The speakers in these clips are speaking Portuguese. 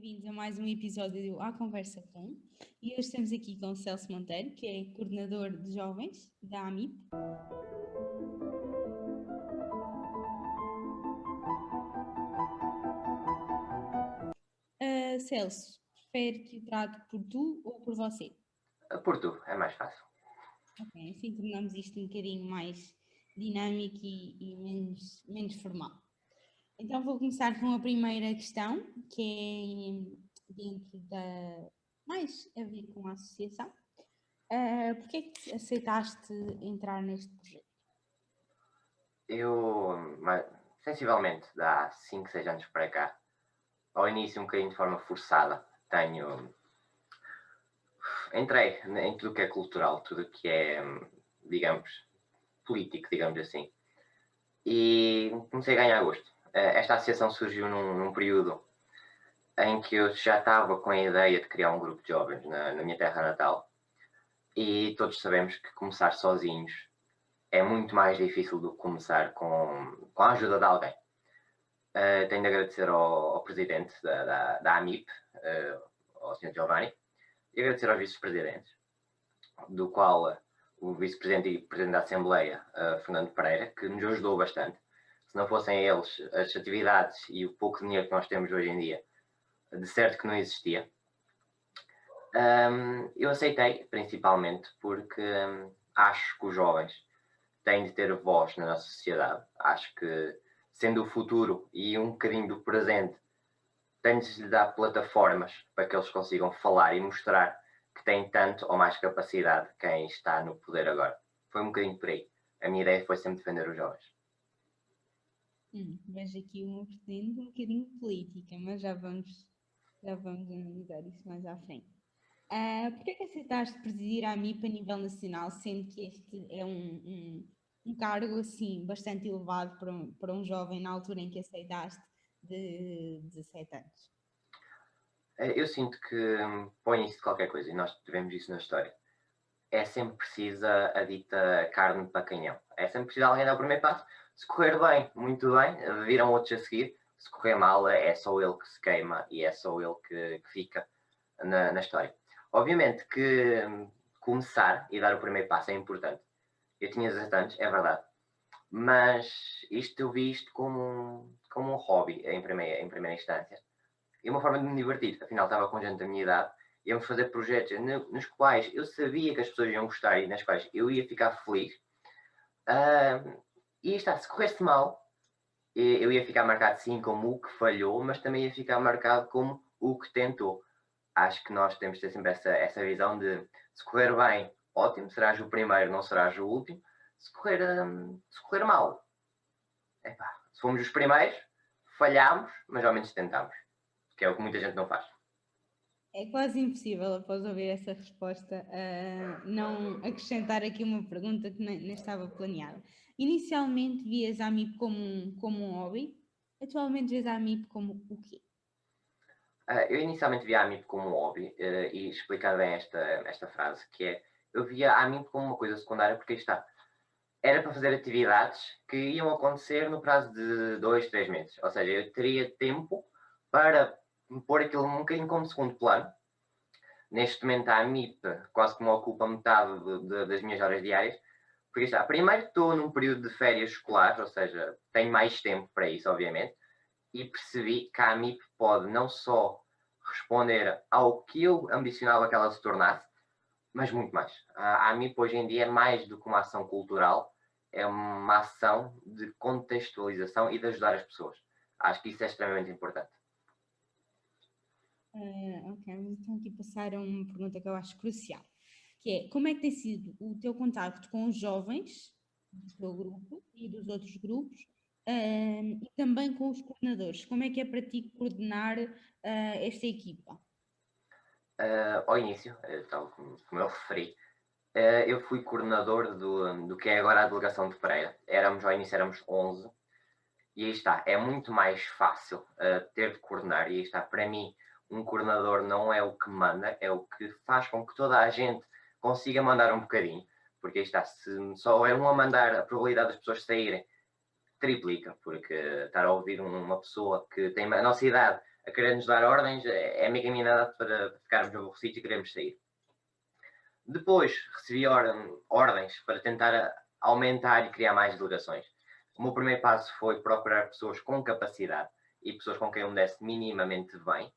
bem-vindos a mais um episódio do A Conversa Com. E hoje estamos aqui com o Celso Monteiro, que é coordenador de jovens da AMIP. Celso, prefere que o trate por tu ou por você? Por tu, é mais fácil. Ok, assim tornamos isto um bocadinho mais dinâmico e menos formal. Então vou começar com a primeira questão, que é dentro da... mais a ver com a associação. Porquê é que aceitaste entrar neste projeto? Sensivelmente, há 5, 6 anos para cá, ao início um bocadinho de forma forçada, entrei em tudo o que é cultural, tudo o que é, digamos, político, digamos assim, e comecei a ganhar gosto. Esta associação surgiu num período em que eu já estava com a ideia de criar um grupo de jovens na minha terra natal, e todos sabemos que começar sozinhos é muito mais difícil do que começar com a ajuda de alguém. Tenho de agradecer ao presidente da AMIP, ao Sr. Giovanni, e agradecer aos vice-presidentes, do qual o vice-presidente e presidente da Assembleia, Fernando Pereira, que nos ajudou bastante. Se não fossem eles, as atividades e o pouco dinheiro que nós temos hoje em dia, de certo que não existia. Eu aceitei, principalmente, porque acho que os jovens têm de ter voz na nossa sociedade. Acho que, sendo o futuro e um bocadinho do presente, tem-de lhe dar plataformas para que eles consigam falar e mostrar que têm tanto ou mais capacidade quem está no poder agora. Foi um bocadinho por aí. A minha ideia foi sempre defender os jovens. Vejo aqui uma vertente um bocadinho política, mas já vamos analisar isso mais à frente. Porquê é que aceitaste presidir a AMIP a nível nacional, sendo que este é um cargo assim bastante elevado para um jovem na altura em que aceitaste de 17 anos? Eu sinto que põe isso de qualquer coisa, e nós tivemos isso na história. É sempre precisa a dita carne para canhão. É sempre preciso alguém dar o primeiro passo. Se correr bem, muito bem, viram outros a seguir. Se correr mal, é só ele que se queima e é só ele que fica na história. Obviamente que começar e dar o primeiro passo é importante. Eu tinha 17 anos, é verdade. Mas eu vi isto como um hobby em primeira instância. E uma forma de me divertir. Afinal, estava com gente da minha idade, íamos fazer projetos nos quais eu sabia que as pessoas iam gostar e nas quais eu ia ficar feliz. E está, se corresse mal, eu ia ficar marcado sim como o que falhou, mas também ia ficar marcado como o que tentou. Acho que nós temos de ter sempre essa visão de se correr bem, ótimo, serás o primeiro, não serás o último. Se correr mal, epá, se fomos os primeiros, falhámos, mas ao menos tentámos. Que é o que muita gente não faz. É quase impossível, após ouvir essa resposta, não acrescentar aqui uma pergunta que nem estava planeada. Inicialmente vias a AMIP como um hobby, atualmente vês a AMIP como o quê? Eu inicialmente via a AMIP como um hobby, e explicar bem esta frase, que é, eu via a AMIP como uma coisa secundária, porque está, era para fazer atividades que iam acontecer no prazo de 2, 3 meses. Ou seja, eu teria tempo para pôr aquilo um bocadinho como segundo plano. Neste momento a AMIP quase que me ocupa metade das minhas horas diárias, porque está, primeiro estou num período de férias escolares, ou seja, tenho mais tempo para isso, obviamente, e percebi que a AMIP pode não só responder ao que eu ambicionava que ela se tornasse, mas muito mais. A AMIP hoje em dia é mais do que uma ação cultural, é uma ação de contextualização e de ajudar as pessoas. Acho que isso é extremamente importante. Ok, vamos então aqui passar a uma pergunta que eu acho crucial, que é como é que tem sido o teu contacto com os jovens do teu grupo e dos outros grupos, e também com os coordenadores? Como é que é para ti coordenar esta equipa? Ao início, tal como eu referi, eu fui coordenador do que é agora a delegação de Pereira. Ao início éramos 11, e aí está, é muito mais fácil ter de coordenar, e aí está, para mim, um coordenador não é o que manda, é o que faz com que toda a gente consiga mandar um bocadinho, porque aí está, se só houver um a mandar, a probabilidade das pessoas saírem triplica, porque estar a ouvir uma pessoa que tem a nossa idade, a querer nos dar ordens, é meio caminhada para ficarmos aborrecidos e queremos sair. Depois recebi ordens para tentar aumentar e criar mais delegações. O meu primeiro passo foi procurar pessoas com capacidade e pessoas com quem eu me desse minimamente bem,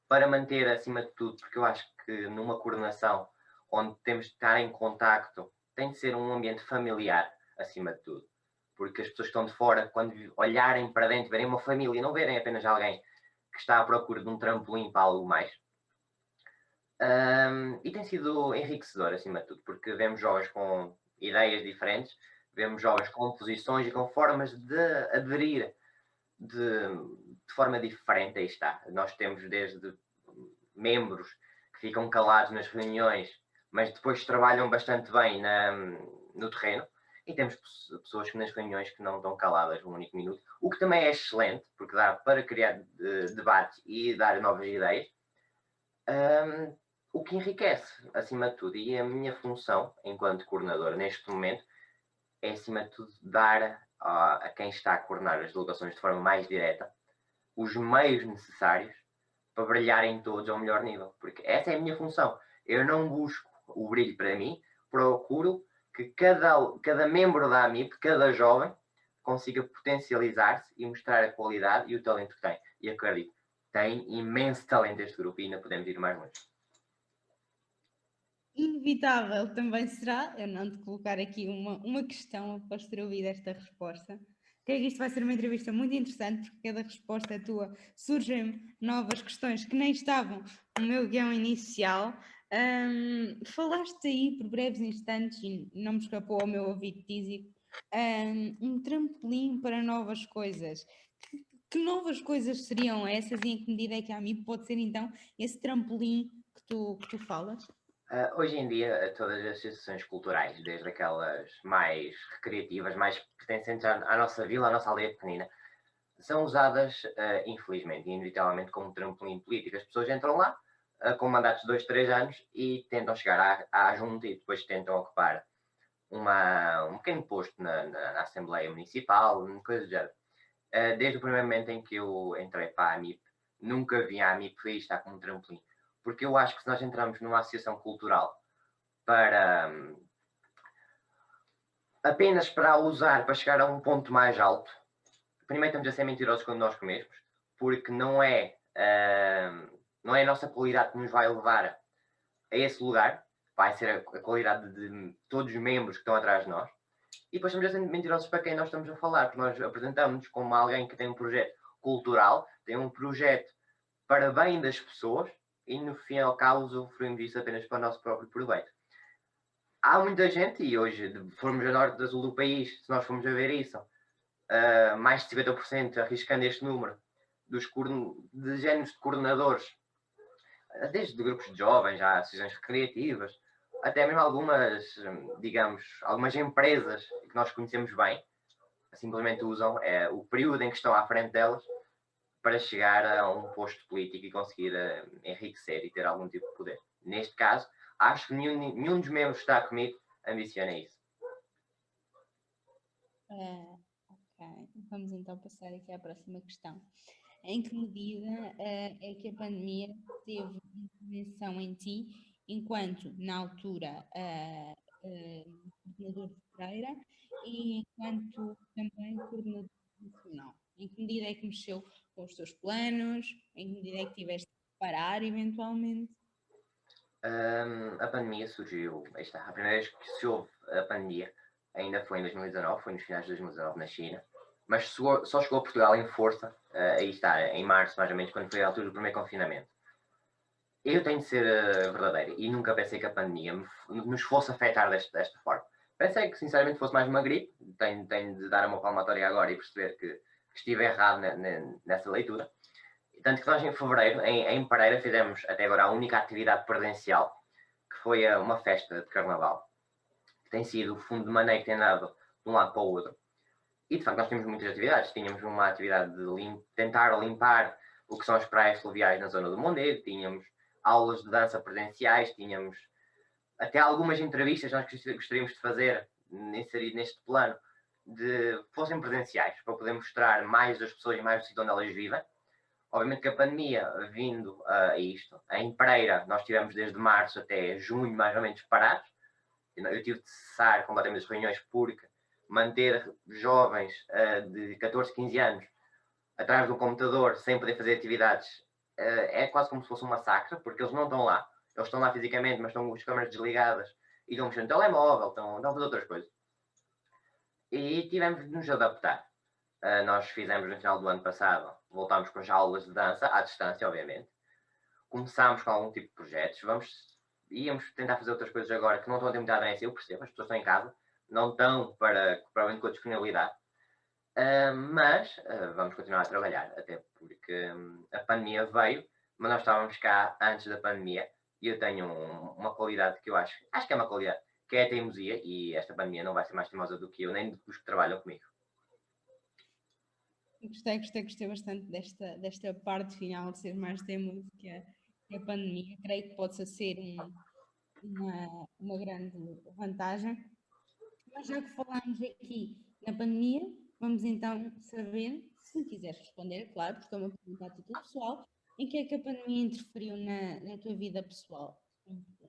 para manter acima de tudo, porque eu acho que numa coordenação onde temos de estar em contacto, tem de ser um ambiente familiar acima de tudo. Porque as pessoas que estão de fora, quando olharem para dentro, verem uma família, não verem apenas alguém que está à procura de um trampolim para algo mais. E tem sido enriquecedor, acima de tudo, porque vemos jovens com ideias diferentes, vemos jovens com posições e com formas de aderir de forma diferente. Aí está. Nós temos desde membros que ficam calados nas reuniões, mas depois trabalham bastante bem no terreno, e temos pessoas que nas reuniões que não estão caladas um único minuto, o que também é excelente, porque dá para criar debates e dar novas ideias. O que enriquece, acima de tudo, e a minha função enquanto coordenador neste momento é, acima de tudo, dar a quem está a coordenar as delegações de forma mais direta os meios necessários para brilharem todos ao melhor nível, porque essa é a minha função. Eu não busco o brilho para mim, procuro que cada membro da AMIP, cada jovem, consiga potencializar-se e mostrar a qualidade e o talento que tem. E acredito, tem imenso talento este grupo e ainda podemos ir mais longe. Inevitável também será, eu não te colocar aqui uma questão após ter ouvido esta resposta. Creio que isto vai ser uma entrevista muito interessante, porque cada resposta tua surgem novas questões que nem estavam no meu guião inicial. Falaste aí por breves instantes, e não me escapou ao meu ouvido tísico, um trampolim para novas coisas. Que novas coisas seriam essas e em que medida é que a AMIP pode ser então esse trampolim que tu falas? Hoje em dia, todas as associações culturais, desde aquelas mais recreativas, mais pertencentes à nossa vila, à nossa aldeia pequenina, são usadas, infelizmente e inevitavelmente, como trampolim político. As pessoas entram lá com mandatos de 2, 3 anos e tentam chegar à junta e depois tentam ocupar um pequeno posto na Assembleia Municipal, coisa do género. Desde o primeiro momento em que eu entrei para a AMIP, nunca vi a AMIP estar como um trampolim. Porque eu acho que se nós entramos numa associação cultural para apenas para a usar para chegar a um ponto mais alto, primeiro estamos a ser mentirosos quando nós comemos, porque não é a nossa qualidade que nos vai levar a esse lugar, vai ser a qualidade de todos os membros que estão atrás de nós. E depois estamos a ser mentirosos para quem nós estamos a falar, porque nós apresentamos-nos como alguém que tem um projeto cultural, tem um projeto para bem das pessoas, e no fim ao cabo usufruímos disso apenas para o nosso próprio proveito. Há muita gente, e hoje, formos a norte e a sul do país, se nós formos a ver isso, mais de 50%, arriscando este número, de géneros de coordenadores, desde grupos de jovens, já associações recreativas, até mesmo algumas, digamos, algumas empresas que nós conhecemos bem, simplesmente usam o período em que estão à frente delas para chegar a um posto político e conseguir enriquecer e ter algum tipo de poder. Neste caso, acho que nenhum dos membros que está comigo ambiciona isso. Ok, vamos então passar aqui à próxima questão. Em que medida é que a pandemia teve intervenção em ti, enquanto, na altura, coordenador de Freira e enquanto também coordenador nacional? Em que medida é que mexeu com os teus planos? Em que medida é que tiveste de parar, eventualmente? A pandemia surgiu, aí está, a primeira vez que se houve a pandemia ainda foi em 2019, foi nos finais de 2019 na China, mas só chegou a Portugal em força, aí está, em março mais ou menos, quando foi a altura do primeiro confinamento. Eu tenho de ser verdadeiro e nunca pensei que a pandemia nos fosse afetar desta forma. Pensei que sinceramente fosse mais uma gripe, tenho de dar uma palmatória agora e perceber que estive errado nessa leitura. Tanto que nós em fevereiro, em Pereira, fizemos até agora a única atividade presencial, que foi uma festa de carnaval, que tem sido o fundo de maneio que tem dado de um lado para o outro. E de facto nós tínhamos muitas atividades. Tínhamos uma atividade de tentar limpar o que são as praias fluviais na zona do Mondego, tínhamos aulas de dança presenciais, tínhamos até algumas entrevistas que nós gostaríamos de fazer, inserido neste plano, fossem presenciais, para poder mostrar mais das pessoas e mais do sítio onde elas vivem. Obviamente que a pandemia, vindo a isto, em Pereira, nós tivemos desde março até junho, mais ou menos, parados. Eu tive de cessar completamente as reuniões porque manter jovens de 14, 15 anos atrás do computador sem poder fazer atividades é quase como se fosse um massacre, porque eles não estão lá. Eles estão lá fisicamente, mas estão com as câmaras desligadas e estão mexendo no telemóvel, estão a fazer outras coisas. E tivemos de nos adaptar. Nós fizemos no final do ano passado, voltámos com as aulas de dança, à distância, obviamente. Começámos com algum tipo de projetos. Íamos tentar fazer outras coisas agora que não estão a ter muita aderência. Eu percebo, as pessoas estão em casa, não estão para com a disponibilidade. Mas vamos continuar a trabalhar, até porque a pandemia veio, mas nós estávamos cá antes da pandemia e eu tenho uma qualidade que eu acho que é uma qualidade, que é a teimosia, e esta pandemia não vai ser mais teimosa do que eu, nem dos que trabalham comigo. Gostei bastante desta parte final de ser mais teimoso que a pandemia. Creio que possa ser uma grande vantagem. Mas já que falámos aqui na pandemia, vamos então saber, se quiseres responder, claro, porque é uma pergunta a título pessoal, em que é que a pandemia interferiu na tua vida pessoal?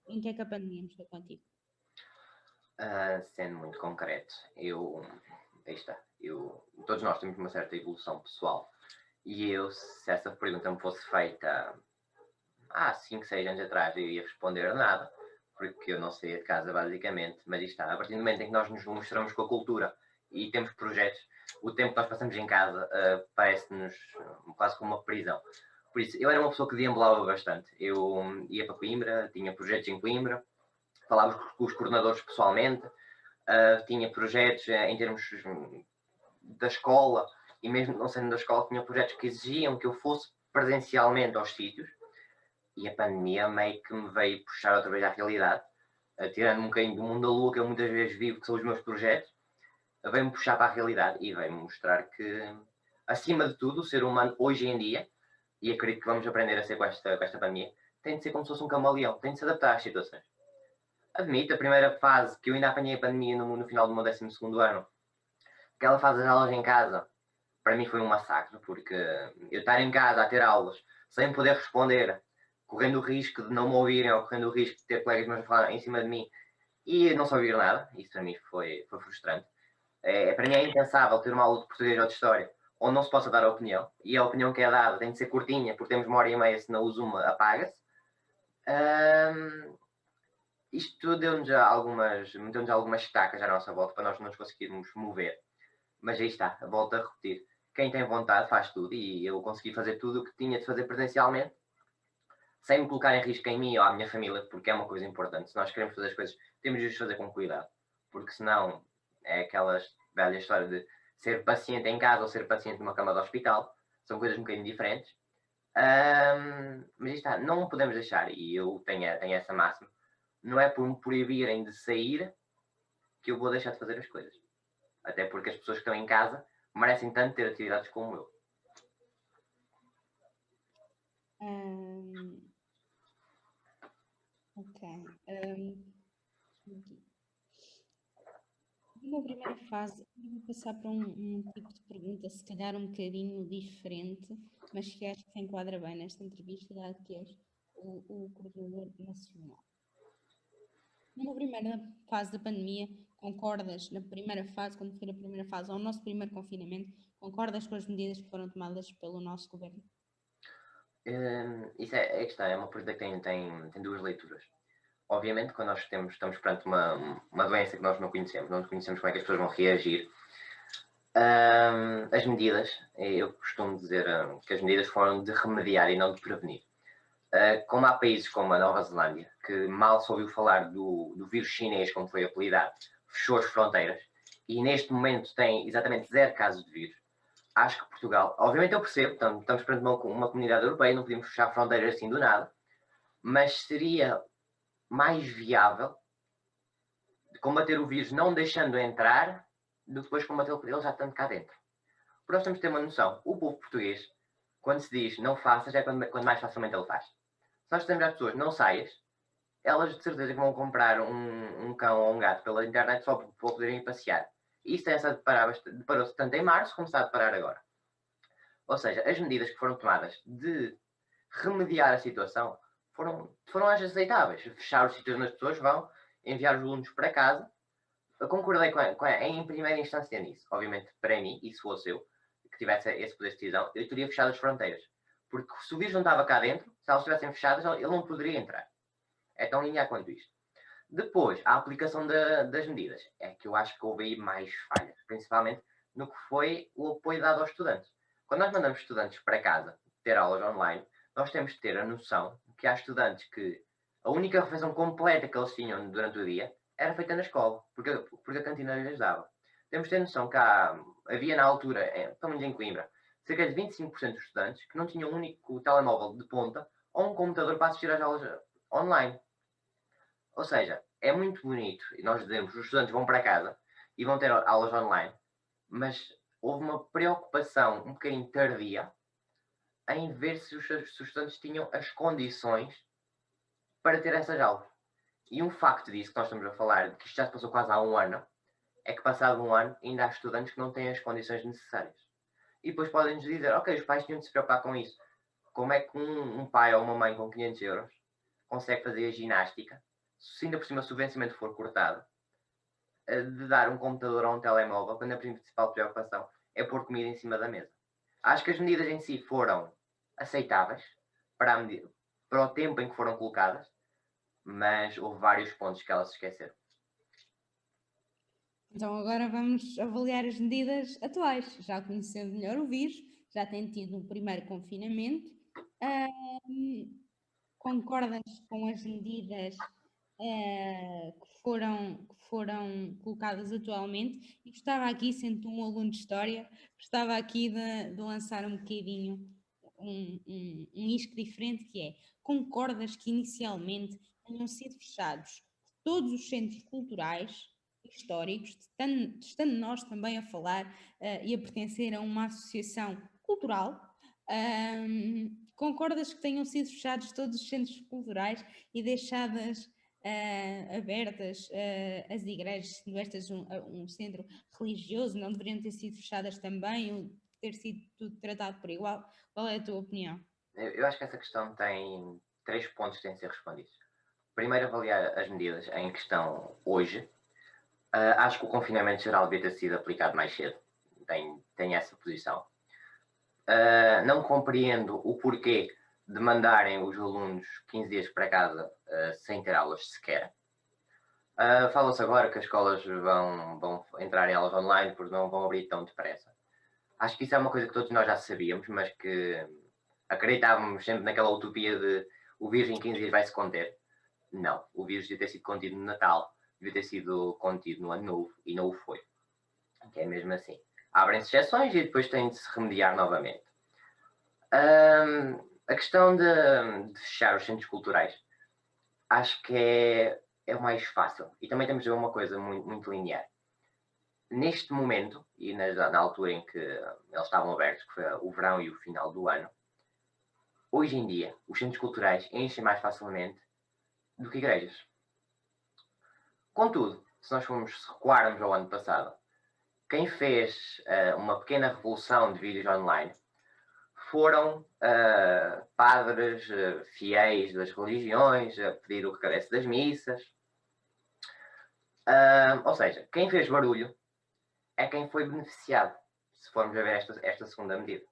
Em que é que a pandemia mexeu contigo? Sendo muito concreto, todos nós temos uma certa evolução pessoal e se essa pergunta me fosse feita há 5, 6 anos atrás, eu ia responder nada, porque eu não saía de casa basicamente, mas isto está, a partir do momento em que nós nos mostramos com a cultura e temos projetos, o tempo que nós passamos em casa parece-nos quase como uma prisão. Por isso, eu era uma pessoa que deambulava bastante. Eu ia para Coimbra, tinha projetos em Coimbra, falava com os coordenadores pessoalmente, tinha projetos em termos da escola, e mesmo não sendo da escola, tinha projetos que exigiam que eu fosse presencialmente aos sítios, e a pandemia meio que me veio puxar outra vez à realidade, tirando um bocadinho do mundo da lua que eu muitas vezes vivo, que são os meus projetos, veio-me puxar para a realidade e veio-me mostrar que, acima de tudo, o ser humano hoje em dia, e acredito que vamos aprender a ser com esta pandemia, tem de ser como se fosse um camaleão, tem de se adaptar às situações. Admito, a primeira fase, que eu ainda apanhei a pandemia no final do meu 12º ano, aquela fase das aulas em casa, para mim foi um massacre, porque eu estar em casa a ter aulas, sem poder responder, correndo o risco de não me ouvirem ou correndo o risco de ter colegas meus a falar em cima de mim e não só ouvir nada, isso para mim foi frustrante. Para mim é impensável ter uma aula de português ou de história onde não se possa dar a opinião, e a opinião que é dada tem de ser curtinha, porque temos 1h30, se não o Zoom apaga-se. Isto meteu-nos algumas estacas à nossa volta para nós não nos conseguirmos mover. Mas aí está, volto a repetir. Quem tem vontade faz tudo, e eu consegui fazer tudo o que tinha de fazer presencialmente, sem me colocar em risco em mim ou à minha família, porque é uma coisa importante. Se nós queremos fazer as coisas, temos de as fazer com cuidado, porque senão é aquela velha história de ser paciente em casa ou ser paciente numa cama de hospital, são coisas um bocadinho diferentes. Mas está, não podemos deixar, e eu tenho essa máxima, não é por me proibirem de sair que eu vou deixar de fazer as coisas. Até porque as pessoas que estão em casa merecem tanto ter atividades como eu. Ok. Numa primeira fase, eu vou passar para um tipo de pergunta, se calhar um bocadinho diferente, mas que acho que se enquadra bem nesta entrevista, dado que és o coordenador nacional. Numa primeira fase da pandemia, concordas, na primeira fase, quando foi a primeira fase, ao nosso primeiro confinamento, concordas com as medidas que foram tomadas pelo nosso governo? Isso é a questão, é uma pergunta que tem duas leituras. Obviamente, quando nós estamos perante uma doença que nós não conhecemos como é que as pessoas vão reagir, as medidas, eu costumo dizer que as medidas foram de remediar e não de prevenir. Como há países como a Nova Zelândia, que mal se ouviu falar do vírus chinês, como foi apelidado, fechou as fronteiras, e neste momento tem exatamente 0 casos de vírus. Acho que Portugal, obviamente eu percebo, estamos perante uma comunidade europeia, não podemos fechar fronteiras assim do nada, mas seria mais viável combater o vírus não deixando entrar do que depois combater ele já estando cá dentro. Porque nós temos de ter uma noção, o povo português, quando se diz não faças, é quando mais facilmente ele faz. Se nós dizemos às pessoas não saias, elas de certeza que vão comprar um cão ou um gato pela internet só para poderem ir passear. E isso deparou-se tanto em março como está a deparar agora. Ou seja, as medidas que foram tomadas de remediar a situação foram as aceitáveis. Fechar os sítios onde as pessoas vão, enviar os alunos para casa. Eu concordei em primeira instância nisso. Obviamente, para mim, e se fosse eu que tivesse esse poder de decisão, eu teria fechado as fronteiras. Porque se o vírus não estava cá dentro, se elas estivessem fechadas, ele não poderia entrar. É tão linear quanto isto. Depois, a aplicação das medidas. É que eu acho que houve aí mais falhas, principalmente no que foi o apoio dado aos estudantes. Quando nós mandamos estudantes para casa ter aulas online, nós temos de ter a noção que há estudantes que a única refeição completa que eles tinham durante o dia era feita na escola, porque a cantina lhes dava. Temos de ter noção que havia na altura, pelo menos em Coimbra, cerca de 25% dos estudantes que não tinham um único telemóvel de ponta ou um computador para assistir às aulas online. Ou seja, é muito bonito e nós dizemos que os estudantes vão para casa e vão ter aulas online, mas houve uma preocupação um bocadinho tardia em ver se os estudantes tinham as condições para ter essas aulas. E um facto disso que nós estamos a falar, de que isto já se passou quase há um ano, é que passado um ano ainda há estudantes que não têm as condições necessárias. E depois podem-nos dizer, ok, os pais tinham de se preocupar com isso. Como é que um pai ou uma mãe com 500 euros consegue fazer a ginástica, se ainda por cima o vencimento for cortado, de dar um computador ou um telemóvel, quando a principal preocupação é pôr comida em cima da mesa? Acho que as medidas em si foram aceitáveis para o tempo em que foram colocadas, mas houve vários pontos que elas se esqueceram. Então agora vamos avaliar as medidas atuais. Já conhecendo melhor o vírus, já tem tido um primeiro confinamento. Concordas com as medidas que foram colocadas atualmente? E gostava aqui, sendo um aluno de História, gostava aqui de lançar um bocadinho um isco diferente, que é: concordas que inicialmente tenham sido fechados todos os centros culturais históricos, estando nós também a falar e a pertencer a uma associação cultural? Concordas que tenham sido fechados todos os centros culturais e deixadas abertas as igrejas, sendo estas um centro religioso, não deveriam ter sido fechadas também, ou ter sido tudo tratado por igual? Qual é a tua opinião? Eu acho que essa questão tem 3 pontos que têm de ser respondidos. Primeiro, avaliar as medidas em questão hoje. Acho que o confinamento geral devia ter sido aplicado mais cedo. Tenho essa posição. Não compreendo o porquê de mandarem os alunos 15 dias para casa sem ter aulas sequer. Fala-se agora que as escolas vão entrar em aulas online porque não vão abrir tão depressa. Acho que isso é uma coisa que todos nós já sabíamos, mas que acreditávamos sempre naquela utopia de o vírus em 15 dias vai se conter. Não, o vírus devia ter sido contido no Natal, devia ter sido contido no Ano Novo e não o foi. Que é mesmo assim. Abrem-se exceções e depois tem de se remediar novamente. A questão de fechar os centros culturais, acho que é o mais fácil. E também temos de ver uma coisa muito, muito linear. Neste momento, e na altura em que eles estavam abertos, que foi o verão e o final do ano, hoje em dia, os centros culturais enchem mais facilmente do que igrejas. Contudo, se nós recuarmos ao ano passado, quem fez uma pequena revolução de vídeos online foram padres fiéis das religiões a pedir o regresso das missas. Ou seja, quem fez barulho é quem foi beneficiado, se formos a ver esta segunda medida.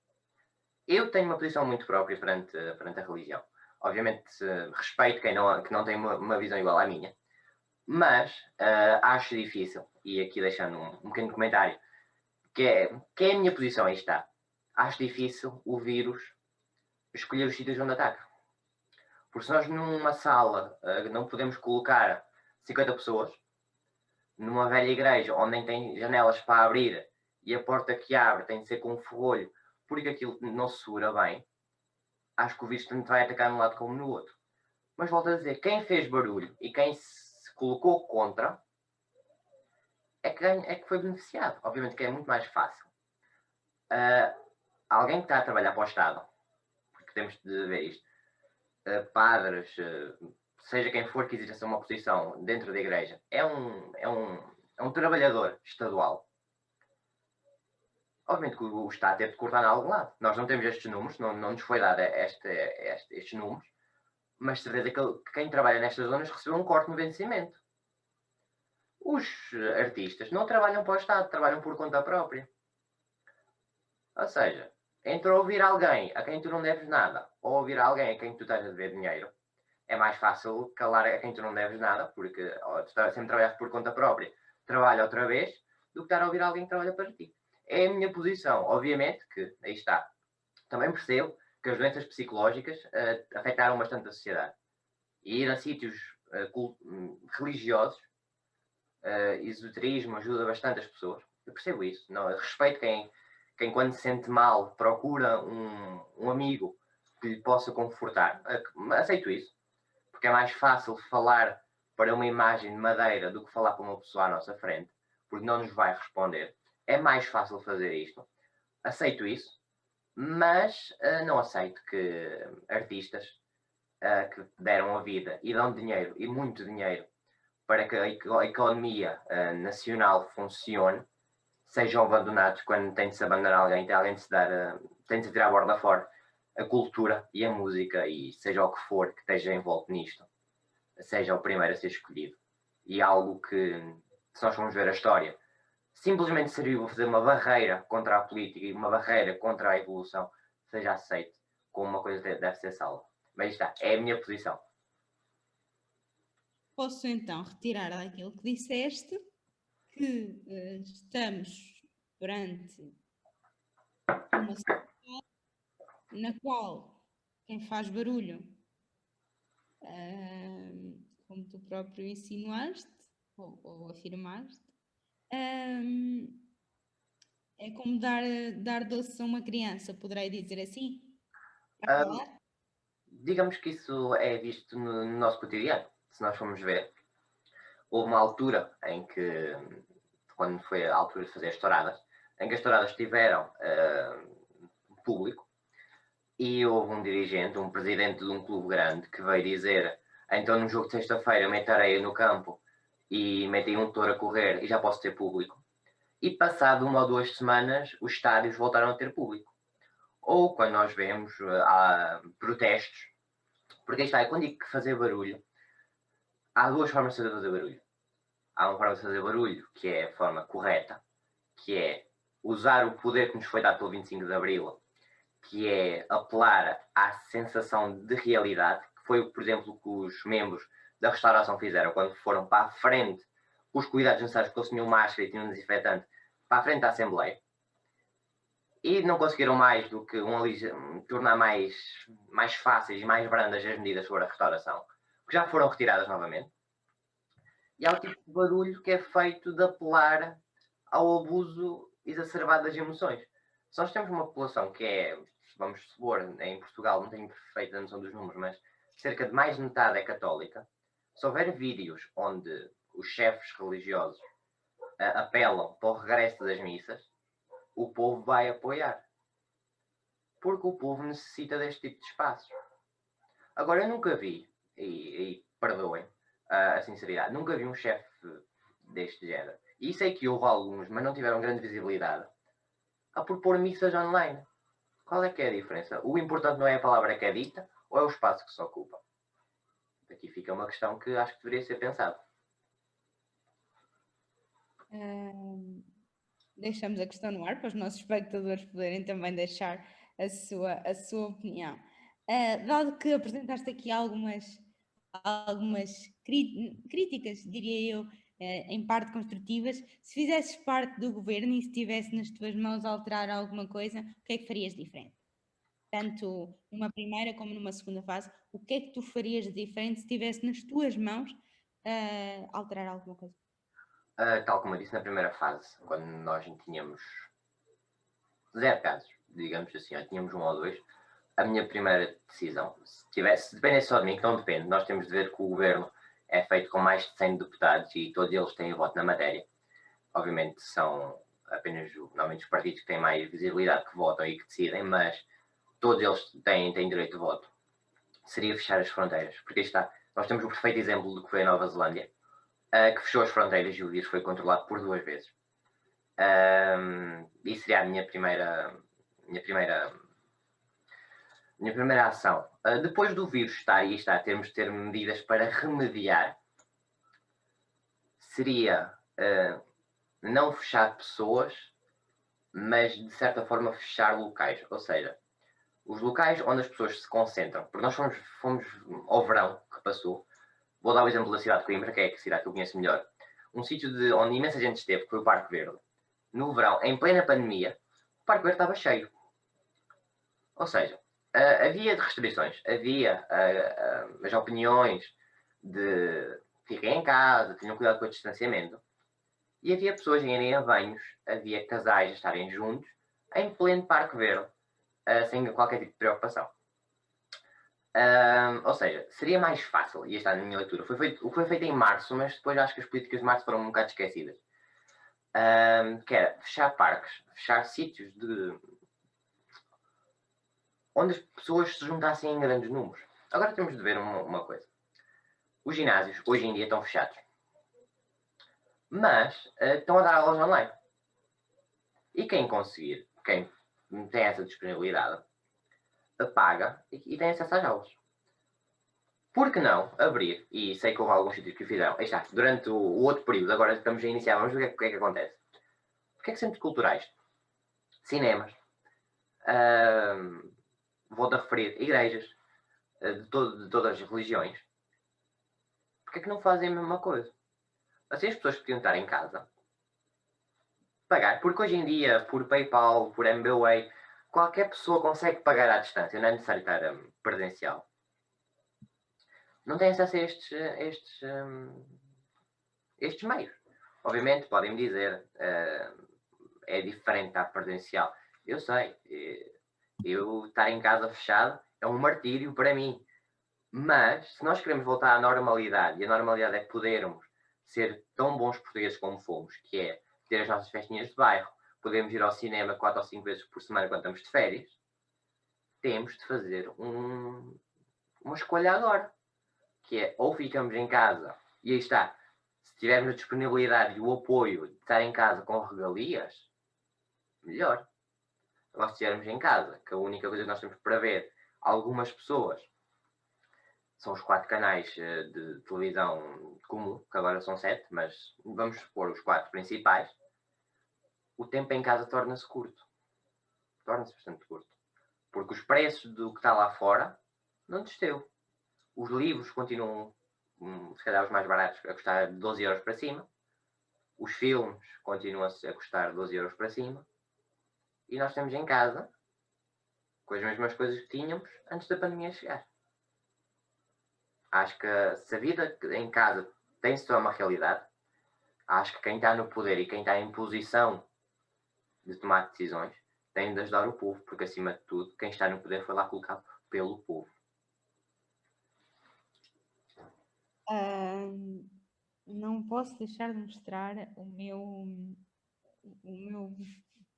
Eu tenho uma posição muito própria perante a religião. Obviamente, respeito que não tem uma visão igual à minha, mas acho difícil, e aqui deixando um pequeno comentário, que é a minha posição, aí está. Acho difícil o vírus escolher os sítios onde ataca. Porque se nós numa sala não podemos colocar 50 pessoas, numa velha igreja onde nem tem janelas para abrir e a porta que abre tem de ser com um ferrolho, porque aquilo não se segura bem, acho que o vírus tanto vai atacar num lado como no outro. Mas volto a dizer, quem fez barulho e quem se colocou contra é que foi beneficiado. Obviamente que é muito mais fácil. Alguém que está a trabalhar para o Estado, porque temos de ver isto, padres, seja quem for que exerça uma posição dentro da igreja, é um trabalhador estadual. obviamente que o Estado teve de cortar em algum lado. Nós não temos estes números, não nos foi dado estes números, mas certeza que quem trabalha nestas zonas recebeu um corte no vencimento. Os artistas não trabalham para o Estado, trabalham por conta própria. Ou seja, entre ouvir alguém a quem tu não deves nada ou ouvir alguém a quem tu estás a dever dinheiro, é mais fácil calar a quem tu não deves nada, porque tu sempre trabalhaste por conta própria, trabalha outra vez, do que estar a ouvir alguém que trabalha para ti. É a minha posição. Obviamente que, aí está, também percebo que as doenças psicológicas afetaram bastante a sociedade. E ir a sítios religiosos, esoterismo ajuda bastante as pessoas. Eu percebo isso. Não, eu respeito quem quando se sente mal procura um amigo que lhe possa confortar. Aceito isso. Porque é mais fácil falar para uma imagem de madeira do que falar para uma pessoa à nossa frente, porque não nos vai responder. É mais fácil fazer isto. Aceito isso, mas não aceito que artistas que deram a vida e dão dinheiro, e muito dinheiro, para que a economia nacional funcione, sejam abandonados quando tem de se abandonar alguém, tem de se tirar a borda fora a cultura e a música, e seja o que for que esteja envolto nisto, seja o primeiro a ser escolhido. E algo que, se nós formos ver a história, simplesmente serviu para fazer uma barreira contra a política e uma barreira contra a evolução, seja aceito como uma coisa que deve ser salva. Mas está, é a minha posição. Posso então retirar daquilo que disseste que estamos perante uma sociedade na qual quem faz barulho, como tu próprio insinuaste ou afirmaste, é como dar doce a uma criança, poderei dizer assim? Para falar? Digamos que isso é visto no nosso cotidiano. Se nós formos ver, houve uma altura em que, quando foi a altura de fazer as touradas, em que as touradas tiveram público, e houve um dirigente, um presidente de um clube grande, que veio dizer: então no jogo de sexta-feira mete areia no campo e metem um touro a correr e já posso ter público. E passado 1 ou 2 semanas, os estádios voltaram a ter público. Ou quando nós vemos há protestos, porque está, quando digo que fazer barulho, há 2 formas de fazer barulho. Há uma forma de fazer barulho, que é a forma correta, que é usar o poder que nos foi dado pelo 25 de Abril, que é apelar à sensação de realidade, que foi, por exemplo, o que os membros da restauração fizeram quando foram para a frente, com os cuidados necessários, porque eles tinham máscara e tinham desinfetante, para a frente da Assembleia. E não conseguiram mais do que tornar mais fáceis e mais brandas as medidas sobre a restauração, que já foram retiradas novamente. E há o tipo de barulho que é feito de apelar ao abuso exacerbado das emoções. Se nós temos uma população que é, vamos supor, em Portugal, não tenho perfeita noção dos números, mas cerca de mais de metade é católica, se houver vídeos onde os chefes religiosos apelam para o regresso das missas, o povo vai apoiar. Porque o povo necessita deste tipo de espaços. Agora, eu nunca vi, e perdoem a sinceridade, nunca vi um chefe deste género, e sei que houve alguns, mas não tiveram grande visibilidade, a propor missas online. Qual é que é a diferença? O importante não é a palavra que é dita, ou é o espaço que se ocupa? Aqui fica uma questão que acho que deveria ser pensado. Deixamos a questão no ar para os nossos espectadores poderem também deixar a sua opinião. Dado que apresentaste aqui algumas críticas, diria eu, em parte construtivas, se fizesses parte do governo e se estivesse nas tuas mãos alterar alguma coisa, o que é que farias diferente? Tanto numa primeira como numa segunda fase, o que é que tu farias de diferente se estivesse nas tuas mãos alterar alguma coisa? Tal como eu disse na primeira fase, quando nós tínhamos 0 casos, digamos assim, ou tínhamos 1 ou 2, a minha primeira decisão, se dependesse só de mim, que não depende, nós temos de ver que o governo é feito com mais de 100 deputados e todos eles têm voto na matéria. Obviamente são apenas normalmente os partidos que têm mais visibilidade que votam e que decidem, mas todos eles têm direito de voto. Seria fechar as fronteiras, porque aí está, nós temos o perfeito exemplo do que foi a Nova Zelândia, que fechou as fronteiras e o vírus foi controlado por 2 vezes. E seria a minha primeira ação. Depois do vírus estar aí, termos de ter medidas para remediar, seria não fechar pessoas, mas de certa forma fechar locais. Ou seja, os locais onde as pessoas se concentram. Porque nós fomos ao verão que passou. Vou dar o exemplo da cidade de Coimbra, que é a cidade que eu conheço melhor. Um sítio onde imensa gente esteve, que foi o Parque Verde. No verão, em plena pandemia, o Parque Verde estava cheio. Ou seja, havia restrições, havia as opiniões de fiquem em casa, tenham cuidado com o distanciamento. E havia pessoas a irem a banhos, havia casais a estarem juntos, em pleno Parque Verde, sem qualquer tipo de preocupação. Ou seja, seria mais fácil, e está na minha leitura, o que foi feito em março, mas depois acho que as políticas de março foram um bocado esquecidas. Que era fechar parques, fechar sítios onde as pessoas se juntassem em grandes números. Agora temos de ver uma coisa. Os ginásios, hoje em dia, estão fechados. Mas estão a dar aulas online. E quem conseguir, quem tem essa disponibilidade, paga e tem acesso às aulas. Por que não abrir? E sei que houve alguns sítios que o fizeram. Aí está, durante o outro período, agora estamos a iniciar, vamos ver o que é que acontece. O que é que centros culturais? Cinemas. Vou-te a referir igrejas de todas as religiões. Porquê é que não fazem a mesma coisa? Assim as pessoas podiam estar em casa, pagar, porque hoje em dia, por PayPal, por MBWay, qualquer pessoa consegue pagar à distância, não é necessário estar presencial. Não tem acesso a estes meios. Obviamente, podem-me dizer, é diferente estar presencial. Eu sei, eu estar em casa fechado é um martírio para mim. Mas, se nós queremos voltar à normalidade, e a normalidade é podermos ser tão bons portugueses como fomos, que é ter as nossas festinhas de bairro, podemos ir ao cinema 4 ou 5 vezes por semana quando estamos de férias, temos de fazer uma escolha agora, que é ou ficamos em casa, e aí está, se tivermos a disponibilidade e o apoio de estar em casa com regalias, melhor. Agora, se estivermos em casa, que a única coisa que nós temos para ver algumas pessoas são os 4 canais de televisão comum, que agora são 7, mas vamos pôr os 4 principais, o tempo em casa torna-se curto. Torna-se bastante curto. Porque os preços do que está lá fora não desceu. Os livros continuam, se calhar os mais baratos, a custar 12 euros para cima. Os filmes continuam a custar 12 euros para cima. E nós estamos em casa com as mesmas coisas que tínhamos antes da pandemia chegar. Acho que se a vida em casa tem-se tornar uma realidade, acho que quem está no poder e quem está em posição de tomar decisões tem de ajudar o povo, porque acima de tudo, quem está no poder foi lá colocado pelo povo. Não posso deixar de mostrar o meu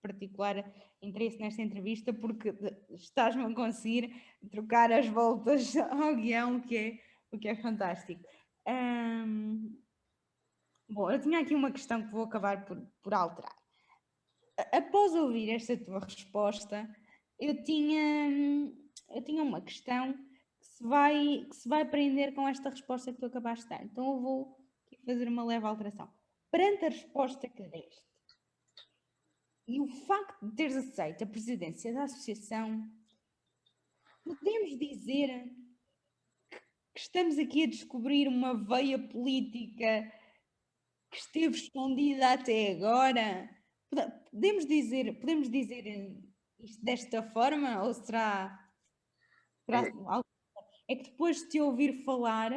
particular interesse nesta entrevista, porque estás-me a conseguir trocar as voltas ao guião, o que é fantástico. Bom, eu tinha aqui uma questão que vou acabar por alterar. Após ouvir esta tua resposta, eu tinha uma questão que se vai prender com esta resposta que tu acabaste de dar. Então eu vou fazer uma leve alteração. Perante a resposta que deste e o facto de teres aceito a presidência da associação, podemos dizer que estamos aqui a descobrir uma veia política que esteve escondida até agora? Podemos dizer isto desta forma? Ou será é que depois de te ouvir falar,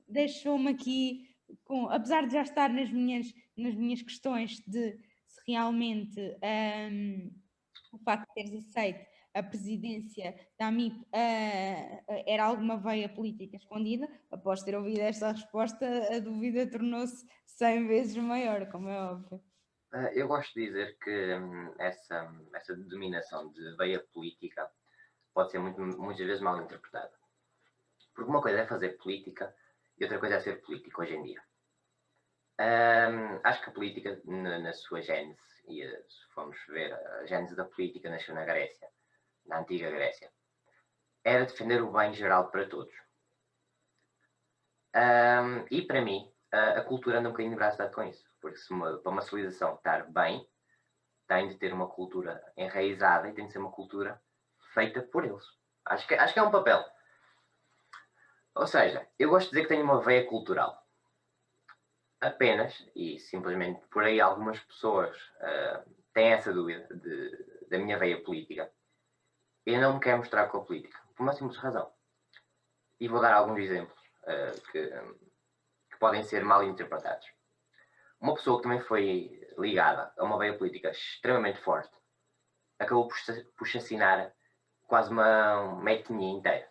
deixou-me aqui, apesar de já estar nas minhas questões de se realmente o facto de teres aceito a presidência da AMIP era alguma veia política escondida, após ter ouvido esta resposta, a dúvida tornou-se 100 vezes maior, como é óbvio. Eu gosto de dizer que essa denominação de veia política pode ser muitas vezes mal interpretada. Porque uma coisa é fazer política e outra coisa é ser político hoje em dia. Acho que a política, na sua gênese, e se formos ver a gênese da política, nasceu na Grécia, na antiga Grécia, era defender o bem geral para todos. E para mim, a cultura anda um bocadinho de braço dado com isso, porque para uma civilização estar bem, tem de ter uma cultura enraizada e tem de ser uma cultura feita por eles. Acho que é um papel. Ou seja, eu gosto de dizer que tenho uma veia cultural. Apenas, e simplesmente por aí algumas pessoas têm essa dúvida da minha veia política. Eu não me quero mostrar com a política, por uma simples razão. E vou dar alguns exemplos que podem ser mal interpretados. Uma pessoa que também foi ligada a uma veia política extremamente forte acabou por chacinar quase uma etnia inteira.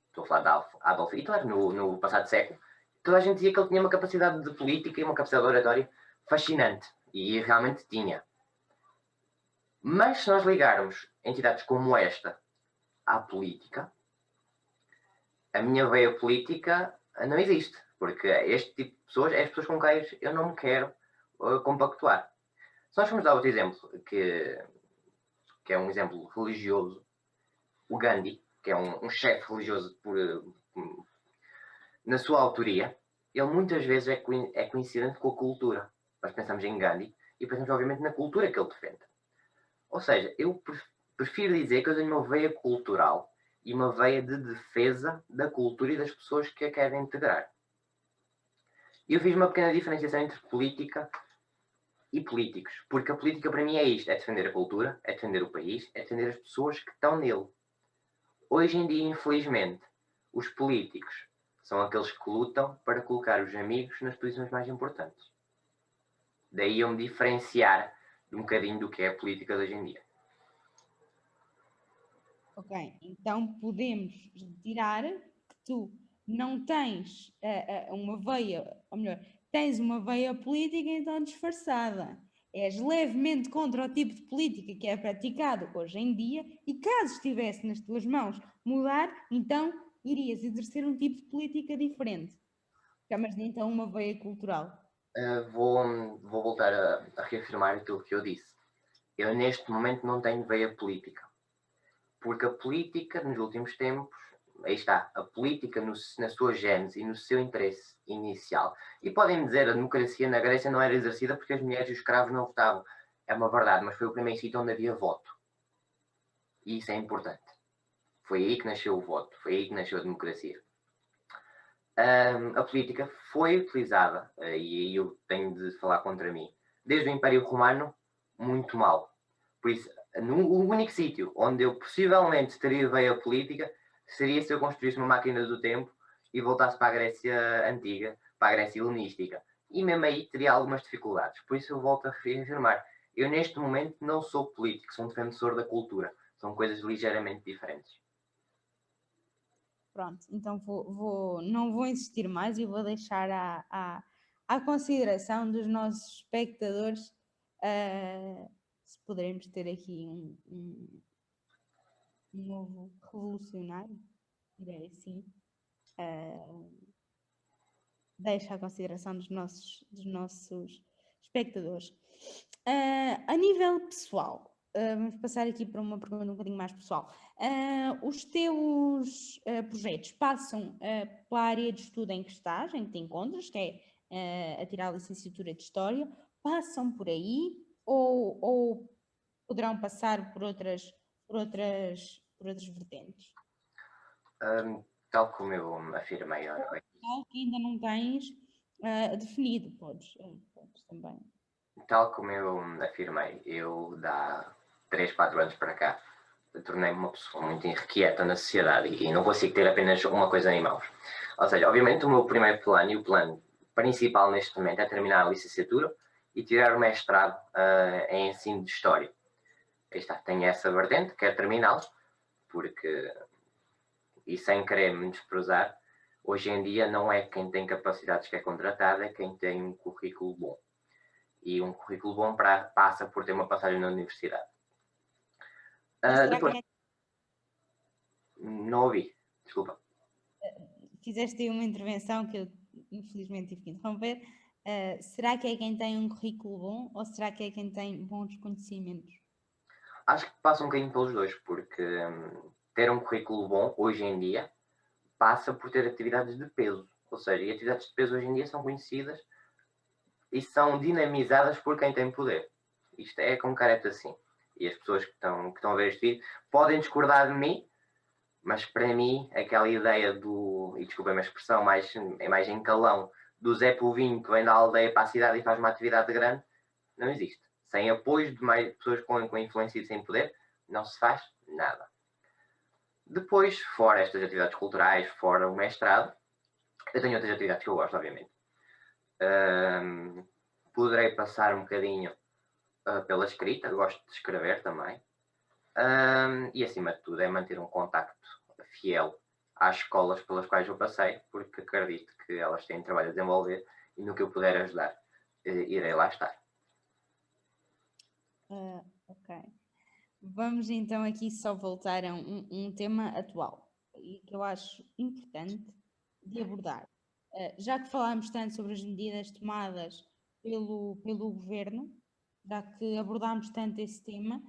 Estou a falar de Adolf Hitler, no passado século. Toda a gente dizia que ele tinha uma capacidade de política e uma capacidade de oratória fascinante. E realmente tinha. Mas se nós ligarmos entidades como esta à política, a minha veia política não existe. Porque este tipo de pessoas é as pessoas com quem eu não me quero compactuar. Se nós formos dar outro exemplo, que é um exemplo religioso, o Gandhi, que é um chefe religioso na sua autoria, ele muitas vezes é coincidente com a cultura. Nós pensamos em Gandhi e pensamos, obviamente, na cultura que ele defende. Ou seja, eu prefiro dizer que eu tenho uma veia cultural e uma veia de defesa da cultura e das pessoas que a querem integrar. E eu fiz uma pequena diferenciação entre política e políticos, porque a política para mim é isto, é defender a cultura, é defender o país, é defender as pessoas que estão nele. Hoje em dia, infelizmente, os políticos são aqueles que lutam para colocar os amigos nas posições mais importantes. Daí eu me diferenciar um bocadinho do que é a política de hoje em dia. Ok, então podemos retirar que tu não tens uma veia, ou melhor, tens uma veia política então disfarçada. És levemente contra o tipo de política que é praticado hoje em dia e caso estivesse nas tuas mãos mudar, então irias exercer um tipo de política diferente. Chamas-lhe então uma veia cultural. Vou voltar a reafirmar aquilo que eu disse. Eu neste momento não tenho veia política. Porque a política, nos últimos tempos, aí está, a política na sua gênese e no seu interesse inicial. E podem dizer a democracia na Grécia não era exercida porque as mulheres e os escravos não votavam. É uma verdade, mas foi o primeiro sítio onde havia voto. E isso é importante. Foi aí que nasceu o voto, foi aí que nasceu a democracia. A política foi utilizada, e aí eu tenho de falar contra mim, desde o Império Romano, muito mal. Por isso, o único sítio onde eu possivelmente teria veia política seria se eu construísse uma máquina do tempo e voltasse para a Grécia Antiga, para a Grécia Helenística. E mesmo aí teria algumas dificuldades. Por isso eu volto a reafirmar. Eu neste momento não sou político, sou um defensor da cultura. São coisas ligeiramente diferentes. Pronto, então não vou insistir mais e vou deixar à consideração dos nossos espectadores se poderemos ter aqui um novo revolucionário, direi assim, deixo à consideração dos nossos espectadores. A nível pessoal, vamos passar aqui para uma pergunta um bocadinho mais pessoal. Os teus projetos passam pela área de estudo em que estás, em que te encontras, que é a tirar a licenciatura de História, passam por aí ou poderão passar por outras vertentes? Tal como eu afirmei, Que ainda não tens definido, podes também. tal como eu afirmei, eu há 3, 4 anos para cá tornei-me uma pessoa muito irrequieta na sociedade e não consigo ter apenas uma coisa em mãos. Ou seja, obviamente o meu primeiro plano e o plano principal neste momento é terminar a licenciatura e tirar o mestrado em ensino de História. Aí está, tenho essa vertente, quero terminá-lo, porque, e sem querer me desprezar, hoje em dia não é quem tem capacidades que é contratado, é quem tem um currículo bom. E um currículo bom passa por ter uma passagem na universidade. Depois, não ouvi, desculpa. Fizeste aí uma intervenção que eu infelizmente tive que interromper. Será que é quem tem um currículo bom ou será que é quem tem bons conhecimentos? Acho que passa um bocadinho pelos dois, porque ter um currículo bom hoje em dia passa por ter atividades de peso. Ou seja, e atividades de peso hoje em dia são conhecidas e são dinamizadas por quem tem poder. Isto é concreto assim. E as pessoas que estão a ver este vídeo podem discordar de mim, mas para mim, aquela ideia do, e desculpem a expressão, é mais em calão, do Zé Povinho que vem da aldeia para a cidade e faz uma atividade grande, não existe. Sem apoio de mais pessoas com influência e sem poder, não se faz nada. Depois, fora estas atividades culturais, fora o mestrado, eu tenho outras atividades que eu gosto, obviamente. Poderei passar um bocadinho pela escrita, gosto de escrever também. E acima de tudo é manter um contacto fiel às escolas pelas quais eu passei, porque acredito que elas têm trabalho a desenvolver e no que eu puder ajudar, irei lá estar. Ok. Vamos então aqui só voltar a um tema atual e que eu acho importante de abordar. Já que falámos tanto sobre as medidas tomadas pelo governo, já que abordámos tanto esse tema,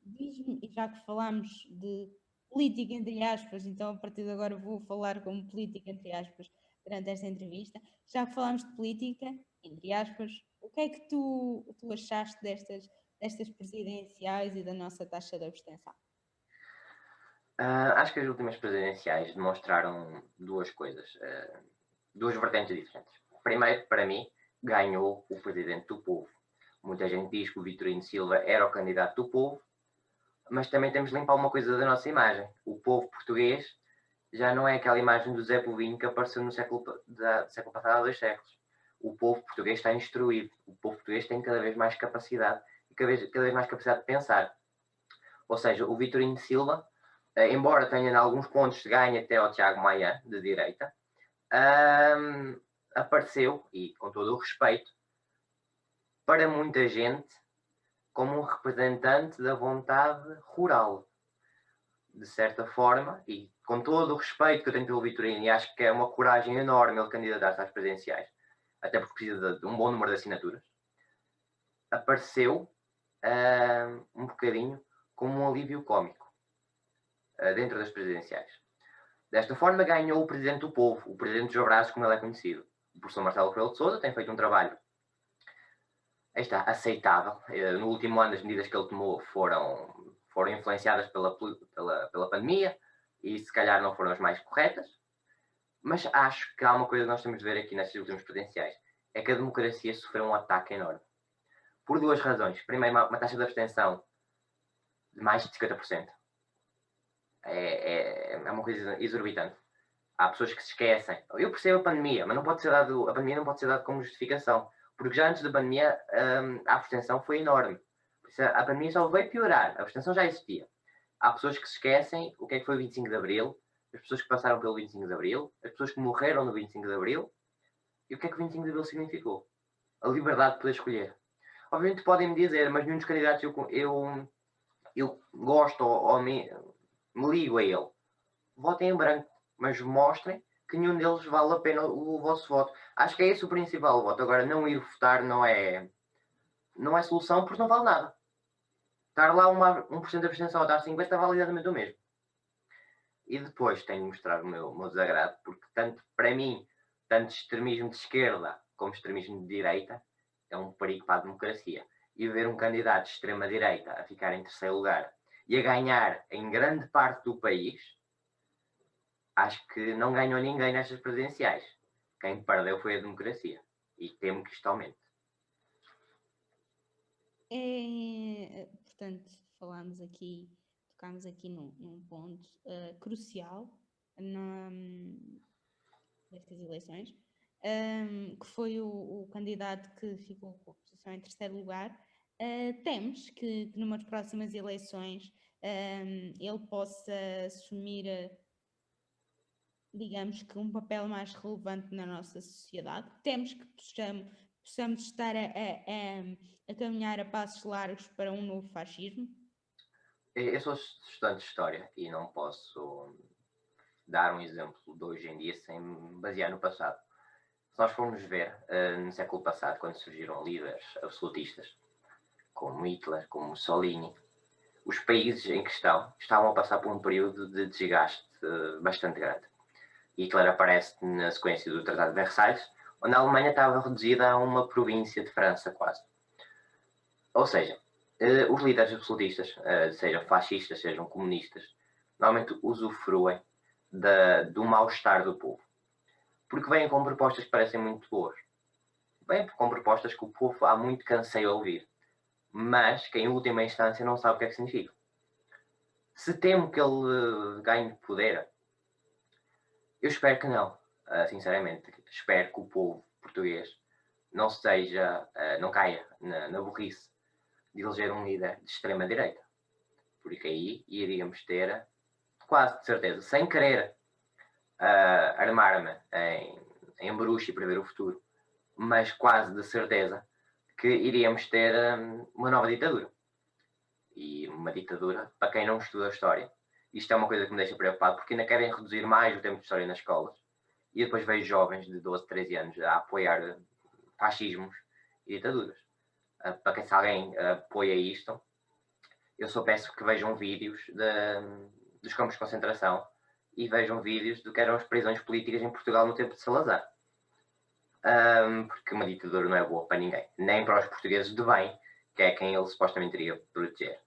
diz-me, e já que falámos de política, entre aspas, então a partir de agora vou falar como política, entre aspas, durante esta entrevista, já que falámos de política, entre aspas, o que é que tu achaste destas presidenciais e da nossa taxa de abstenção? Acho que as últimas presidenciais demonstraram duas coisas, duas vertentes diferentes. Primeiro, para mim, ganhou o presidente do povo. Muita gente diz que o Vitorino Silva era o candidato do povo, mas também temos de limpar uma coisa da nossa imagem. O povo português já não é aquela imagem do Zé Povinho que apareceu no século passado, há 2 séculos. O povo português está instruído. O povo português tem cada vez mais capacidade e cada vez mais capacidade de pensar. Ou seja, o Vitorino Silva, embora tenha em alguns pontos ganho até ao Tiago Maia, de direita, apareceu, e com todo o respeito, para muita gente, como um representante da vontade rural. De certa forma, e com todo o respeito que eu tenho pelo Vitorino, e acho que é uma coragem enorme ele candidatar-se às presidenciais, até porque precisa de um bom número de assinaturas, apareceu um bocadinho como um alívio cómico dentro das presidenciais. Desta forma ganhou o Presidente do Povo, o Presidente dos Abraços, como ele é conhecido. O professor Marcelo Rebelo de Sousa tem feito um trabalho aceitável. No último ano as medidas que ele tomou foram influenciadas pela pandemia e se calhar não foram as mais corretas, mas acho que há uma coisa que nós temos de ver aqui nestas últimas presidenciais, é que a democracia sofreu um ataque enorme. Por duas razões. Primeiro, uma taxa de abstenção de mais de 50%. É uma coisa exorbitante. Há pessoas que se esquecem. Eu percebo a pandemia, mas não pode ser a pandemia não pode ser dada como justificação. Porque já antes da pandemia a abstenção foi enorme. A pandemia só veio piorar. A abstenção já existia. Há pessoas que se esquecem o que foi o 25 de Abril, as pessoas que passaram pelo 25 de Abril, as pessoas que morreram no 25 de Abril, e o que é que o 25 de Abril significou? A liberdade de poder escolher. Obviamente podem me dizer, mas nenhum dos candidatos eu gosto ou me ligo a ele. Votem em branco, mas mostrem que nenhum deles vale a pena o vosso voto. Acho que é esse o principal voto. Agora, não ir votar não é solução porque não vale nada. Estar lá 1% de abstenção ou estar 50% vale exatamente o mesmo. E depois tenho de mostrar o meu desagrado, porque tanto para mim, tanto extremismo de esquerda como extremismo de direita é um perigo para a democracia. E ver um candidato de extrema-direita a ficar em terceiro lugar e a ganhar em grande parte do país, acho que não ganhou ninguém nestas presidenciais. Quem perdeu foi a democracia. E temo que isto aumente. Portanto, tocámos aqui num ponto crucial nestas eleições, que foi o candidato que ficou com a posição em terceiro lugar. Temos que numas próximas eleições ele possa assumir, digamos que um papel mais relevante na nossa sociedade. Temos que possamos estar a caminhar a passos largos para um novo fascismo. Eu sou estudante de História e não posso dar um exemplo de hoje em dia sem me basear no passado. se nós formos ver, no século passado, quando surgiram líderes absolutistas, como Hitler, como Mussolini, os países em questão estavam a passar por um período de desgaste bastante grande. Hitler aparece na sequência do Tratado de Versalhes, onde a Alemanha estava reduzida a uma província de França, quase. Ou seja, os líderes absolutistas, sejam fascistas, sejam comunistas, normalmente usufruem do mal-estar do povo. Porque vêm com propostas que parecem muito boas. Vêm com propostas que o povo há muito que anseia ouvir, mas que em última instância não sabe o que é que significa. Se temo que ele ganhe poder, eu espero que não, sinceramente. Espero que o povo português não caia na burrice de eleger um líder de extrema-direita. Porque aí iríamos ter, quase de certeza, sem querer armar-me em bruxo e prever o futuro, mas quase de certeza que iríamos ter uma nova ditadura. E uma ditadura, para quem não estuda a história, isto é uma coisa que me deixa preocupado, porque ainda querem reduzir mais o tempo de história nas escolas. E depois vejo jovens de 12, 13 anos a apoiar fascismos e ditaduras. Para que se alguém apoia isto, eu só peço que vejam vídeos dos campos de concentração e vejam vídeos do que eram as prisões políticas em Portugal no tempo de Salazar. Porque uma ditadura não é boa para ninguém, nem para os portugueses de bem, que é quem ele supostamente iria proteger.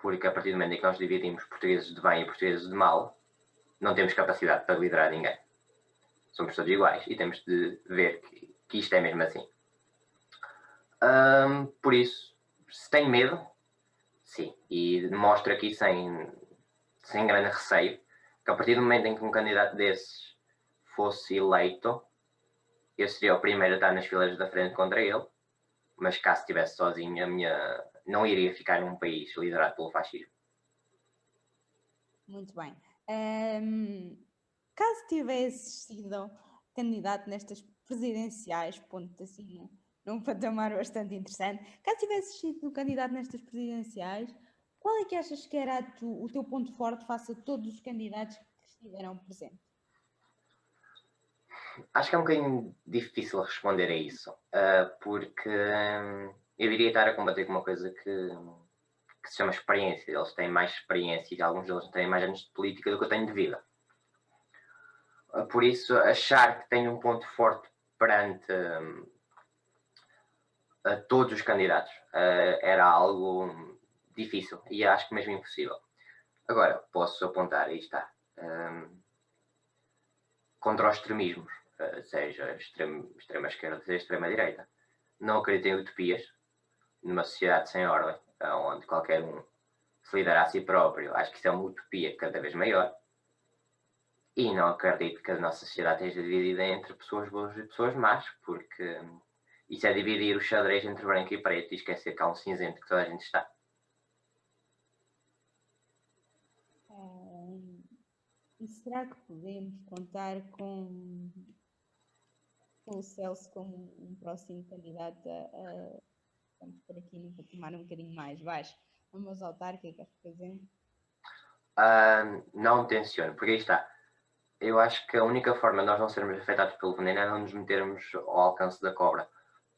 Porque a partir do momento em que nós dividimos portugueses de bem e portugueses de mal, não temos capacidade para liderar ninguém. Somos todos iguais e temos de ver que isto é mesmo assim. Por isso, se tem medo, sim, e mostro aqui sem grande receio, que a partir do momento em que um candidato desses fosse eleito, eu seria o primeiro a estar nas fileiras da frente contra ele, mas caso estivesse sozinho, não iria ficar num país liderado pelo fascismo. Muito bem. Caso tivesses sido candidato nestas presidenciais, ponto assim, num patamar bastante interessante, caso tivesses sido candidato nestas presidenciais, qual é que achas que era o teu ponto forte face a todos os candidatos que estiveram presentes? Acho que é um bocadinho difícil responder a isso, porque eu iria estar a combater com uma coisa que se chama experiência. Eles têm mais experiência e alguns deles têm mais anos de política do que eu tenho de vida. Por isso, achar que tenho um ponto forte perante todos os candidatos era algo difícil e acho que mesmo impossível. Agora, posso apontar, aí está, contra os extremismos, seja extrema esquerda, seja extrema direita. Não acredito em utopias numa sociedade sem ordem, onde qualquer um se lidera a si próprio. Acho que isso é uma utopia cada vez maior. E não acredito que a nossa sociedade esteja dividida entre pessoas boas e pessoas más, porque isso é dividir o xadrez entre branco e preto e esquecer que há um cinzento que toda a gente está. E será que podemos contar com o Celso como um próximo candidato vamos por aqui num patamar um bocadinho mais baixo, umas autárquicas, por exemplo? Não tenciono, porque aí está. Eu acho que a única forma de nós não sermos afetados pelo veneno é não nos metermos ao alcance da cobra.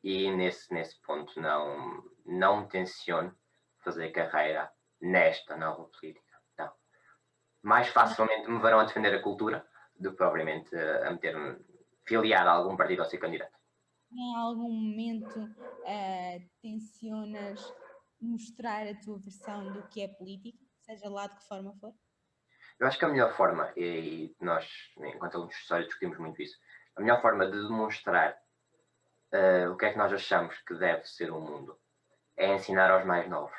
E nesse ponto não me tenciono fazer carreira nesta nova política. Não. Mais facilmente me verão a defender a cultura do que propriamente a meter-me filiado a algum partido ou ser candidato. Em algum momento tencionas mostrar a tua versão do que é política, seja lá de que forma for? Eu acho que a melhor forma, e nós, enquanto alunos de história, discutimos muito isso, a melhor forma de demonstrar o que é que nós achamos que deve ser o mundo é ensinar aos mais novos.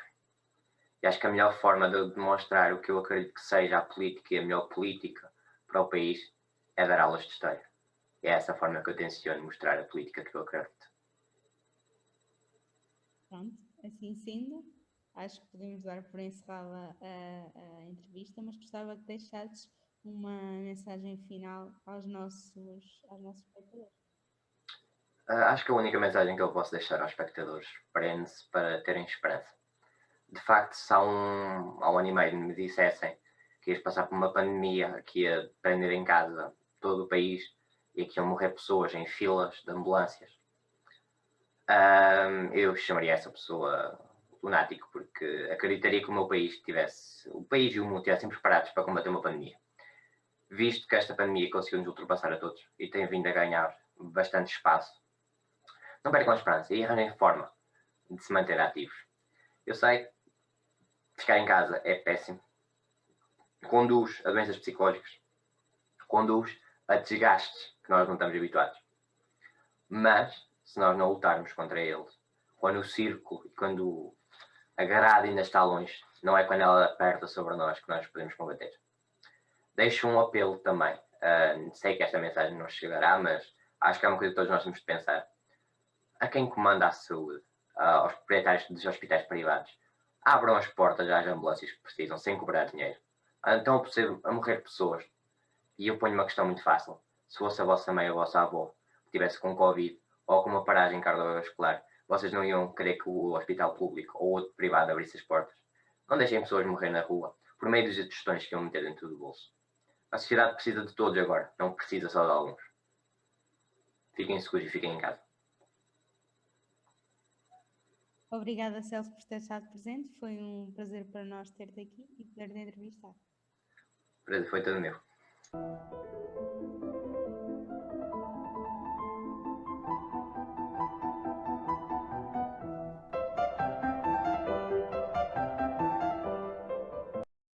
E acho que a melhor forma de demonstrar o que eu acredito que seja a política e a melhor política para o país é dar aulas de história. É essa a forma que eu tenciono mostrar a política que eu acredito. Pronto, assim sendo, acho que podemos dar por encerrada a entrevista, mas gostava que deixasses uma mensagem final aos nossos espectadores. Acho que a única mensagem que eu posso deixar aos espectadores prende-se para terem esperança. De facto, se há um ano e meio me dissessem que ias passar por uma pandemia, que ia prender em casa todo o país, e que iam morrer pessoas em filas de ambulâncias, eu chamaria essa pessoa lunático, porque acreditaria que o meu país o país e o mundo estivessem preparados para combater uma pandemia. Visto que esta pandemia conseguiu-nos ultrapassar a todos e tem vindo a ganhar bastante espaço, não percam a esperança e arranjem forma de se manter ativos. Eu sei que ficar em casa é péssimo, conduz a doenças psicológicas, conduz a desgastes que nós não estamos habituados. Mas, se nós não lutarmos contra eles, quando o círculo e quando a grade ainda está longe, não é quando ela aperta sobre nós que nós podemos combater. Deixo um apelo também. Sei que esta mensagem não chegará, mas acho que é uma coisa que todos nós temos de pensar. A quem comanda a saúde, aos proprietários dos hospitais privados, abram as portas às ambulâncias que precisam, sem cobrar dinheiro. Então a morrer pessoas. E eu ponho uma questão muito fácil. Se fosse a vossa mãe ou a vossa avó que tivesse com Covid ou com uma paragem cardiovascular, vocês não iam querer que o hospital público ou outro privado abrisse as portas? Não deixem pessoas morrer na rua por meio dos tostões que iam meter dentro do bolso. A sociedade precisa de todos agora, não precisa só de alguns. Fiquem seguros e fiquem em casa. Obrigada, Celso, por ter estado presente. Foi um prazer para nós ter-te aqui e poder-te entrevistar. O prazer foi todo meu.